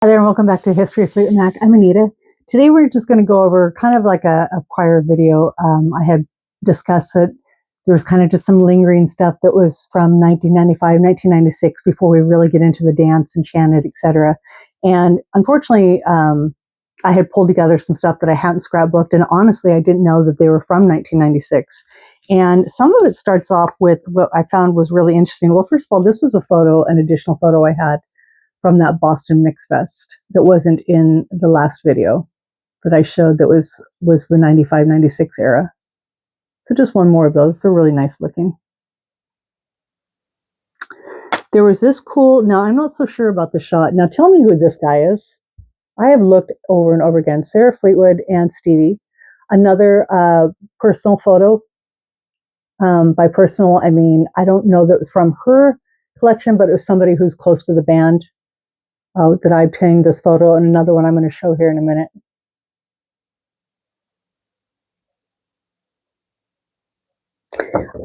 Hi there and welcome back to History of Fleetwood Mac. I'm Anita. Today we're just going to go over kind of like a prior video. I had discussed that there was kind of just some lingering stuff that was from 1995, 1996 before we really get into the dance, Enchanted, etc. And unfortunately, I had pulled together some stuff that I hadn't scrapbooked, and honestly, I didn't know that they were from 1996. And some of it starts off with what I found was really interesting. Well, first of all, this was a photo, an additional photo I had from that Boston Mix Fest that wasn't in the last video that I showed that was the 95, 96 era. So just one more of those. They're really nice looking. There was this cool, now I'm not so sure about the shot. Now tell me who this guy is. I have looked over and over again. Sarah Fleetwood and Stevie. Another personal photo. By personal, I mean, I don't know that it was from her collection, but it was somebody who's close to the band. That I obtained this photo, and another one I'm going to show here in a minute.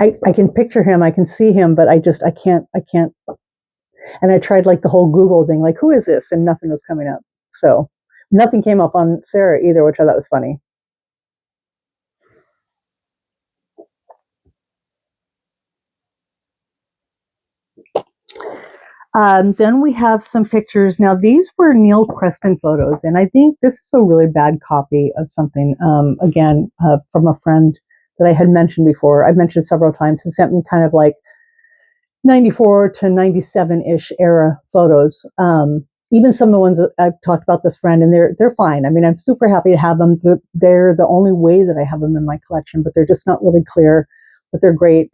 I can picture him, I can see him, but I can't. And I tried like the whole Google thing, like who is this? And nothing was coming up. So nothing came up on Sarah either, which I thought was funny. Then we have some pictures. Now, these were Neil Preston photos, and I think this is a really bad copy of something, again, from a friend that I had mentioned before. I've mentioned several times and sent me kind of like 94 to 97-ish era photos. Even some of the ones that I've talked about this friend, and they're fine. I mean, I'm super happy to have them. They're the only way that I have them in my collection, but they're just not really clear, but they're great,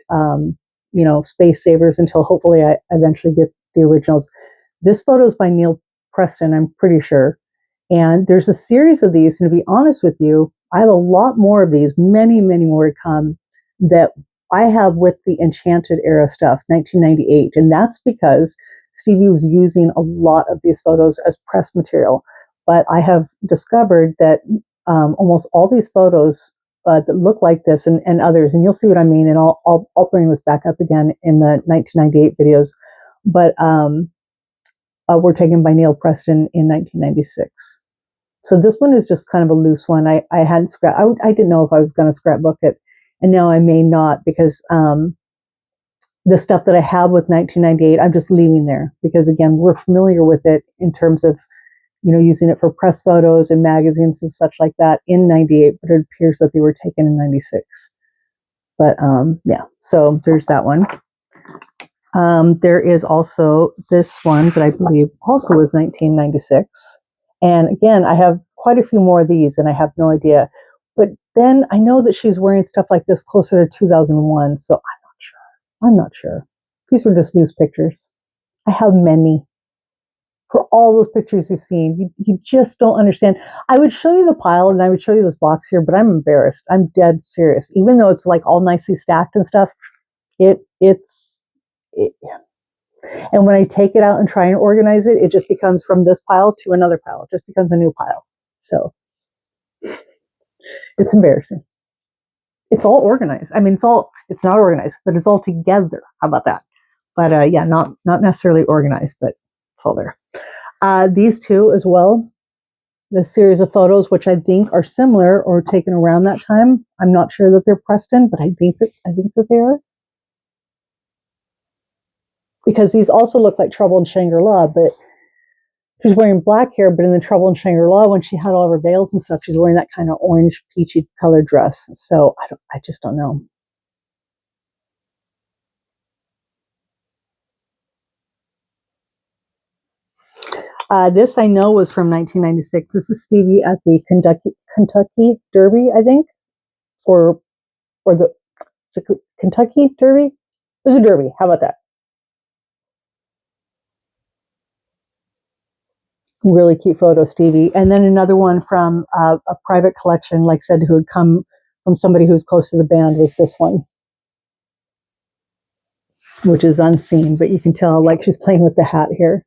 space savers until hopefully I eventually get the originals. This photo is by Neil Preston, I'm pretty sure. And there's a series of these, and to be honest with you, I have a lot more of these, many, many more to come, that I have with the Enchanted era stuff, 1998. And that's because Stevie was using a lot of these photos as press material. But I have discovered that almost all these photos that look like this and others, and you'll see what I mean, and I'll bring this back up again in the 1998 videos, but were taken by Neil Preston in 1996. So this one is just kind of a loose one. I hadn't I didn't know if I was going to scrapbook it, and now I may not, because the stuff that I have with 1998, I'm just leaving there because, again, we're familiar with it in terms of, using it for press photos and magazines and such like that in 98, but it appears that they were taken in 96. But yeah, so there's that one. There is also this one that I believe also was 1996. And again, I have quite a few more of these, and I have no idea. But then I know that she's wearing stuff like this closer to 2001, so I'm not sure. These were just loose pictures. I have many. For all those pictures you've seen, you just don't understand. I would show you the pile, and I would show you this box here, but I'm embarrassed. I'm dead serious. Even though it's like all nicely stacked and stuff, it's. And when I take it out and try and organize it, it just becomes from this pile to another pile. It just becomes a new pile. So it's embarrassing. It's all organized. I mean, it's not organized, but it's all together. How about that? But yeah, not necessarily organized, but it's all there. These two as well, the series of photos, which I think are similar or taken around that time. I'm not sure that they're Preston, but I think that they are. Because these also look like Trouble in Shangri-La, but she's wearing black hair, but in the Trouble in Shangri-La, when she had all of her veils and stuff, she's wearing that kind of orange, peachy colored dress. So I just don't know. This I know was from 1996. This is Stevie at the Kentucky Derby, I think, or the Kentucky Derby. It was a Derby. How about that? Really cute photo, Stevie. And then another one from a private collection, like I said, who had come from somebody who was close to the band, was this one, which is unseen, but you can tell like she's playing with the hat here.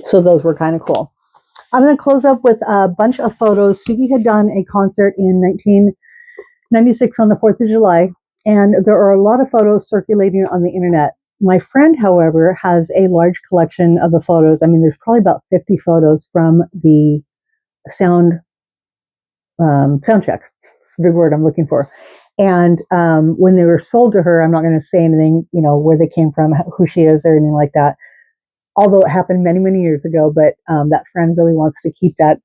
So those were kind of cool. I'm going to close up with a bunch of photos. Stevie had done a concert in '96 on the 4th of July. And there are a lot of photos circulating on the internet. My friend, however, has a large collection of the photos. I mean, there's probably about 50 photos from the sound check. It's a big word I'm looking for. And when they were sold to her, I'm not going to say anything, where they came from, who she is, or anything like that. Although it happened many, many years ago, but that friend really wants to keep that,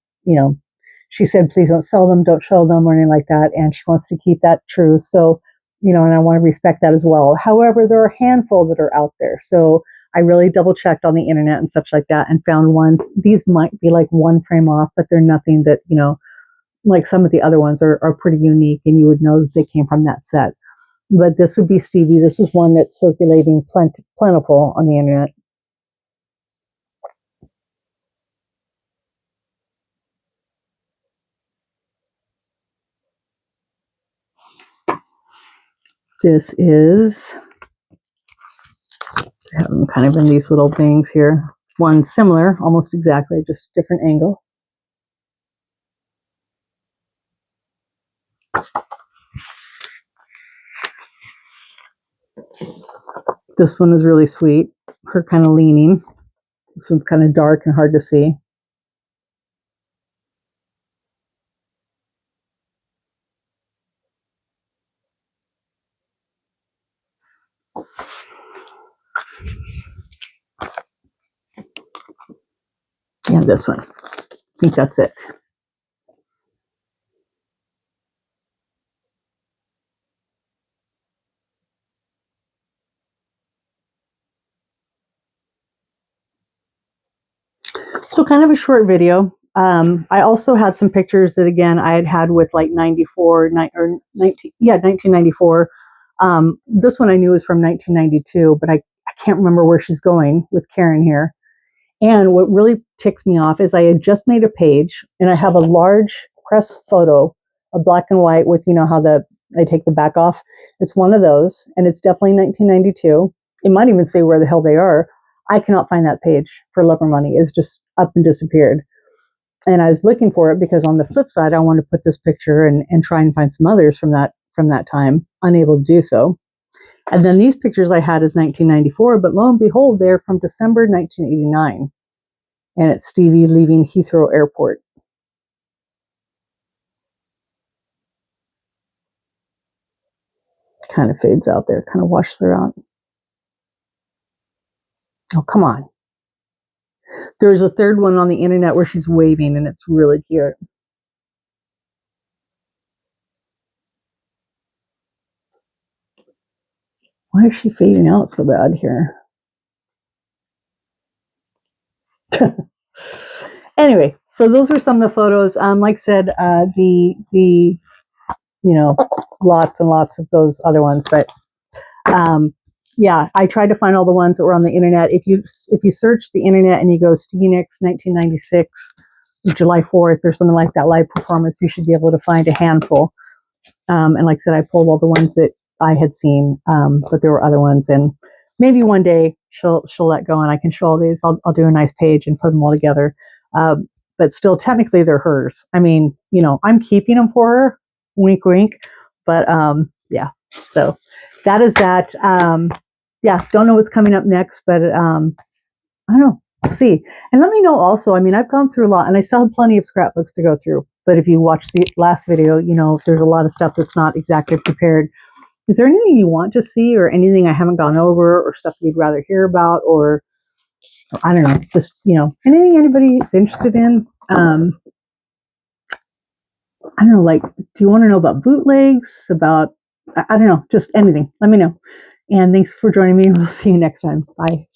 she said, please don't sell them, don't show them, or anything like that. And she wants to keep that true. So, and I want to respect that as well. However, there are a handful that are out there. So I really double checked on the internet and such like that and found ones. These might be like one frame off, but they're nothing that, like some of the other ones are pretty unique, and you would know that they came from that set. But this would be Stevie. This is one that's circulating plentiful on the internet. This is, I have them kind of in these little things here. One similar, almost exactly, just a different angle. This one is really sweet. Her kind of leaning. This one's kind of dark and hard to see. And this one. I think that's it. So kind of a short video. I also had some pictures that, again, I had with like 1994. This one I knew was from 1992, but I can't remember where she's going with Karen here. And what really ticks me off is I had just made a page, and I have a large press photo, a black and white with, how I take the back off. It's one of those, and it's definitely 1992. It might even say where the hell they are. I cannot find that page for love or money. It's just up and disappeared. And I was looking for it because on the flip side, I want to put this picture and try and find some others from that time, unable to do so. And then these pictures I had is 1994, but lo and behold, they're from December 1989. And it's Stevie leaving Heathrow Airport. Kind of fades out there, kind of washes her out. Oh, come on. There's a third one on the internet where she's waving, and it's really cute. Why is she fading out so bad here? Anyway, so those are some of the photos. Like I said, lots and lots of those other ones, but yeah, I tried to find all the ones that were on the internet. If you search the internet and you go Stevie Nicks 1996 July 4th or something like that live performance, you should be able to find a handful. And like I said, I pulled all the ones that I had seen, but there were other ones, and maybe one day she'll let go and I can show all these. I'll do a nice page and put them all together. But still, technically, they're hers. I mean, I'm keeping them for her. Wink, wink. But yeah. So that is that. Yeah, don't know what's coming up next, but I don't know. We'll see. And let me know also. I mean, I've gone through a lot, and I still have plenty of scrapbooks to go through. But if you watch the last video, there's a lot of stuff that's not exactly prepared. Is there anything you want to see, or anything I haven't gone over, or stuff you'd rather hear about, or I don't know, just, anything anybody's interested in? I don't know, like, do you want to know about bootlegs, about, I don't know, just anything. Let me know. And thanks for joining me. We'll see you next time. Bye.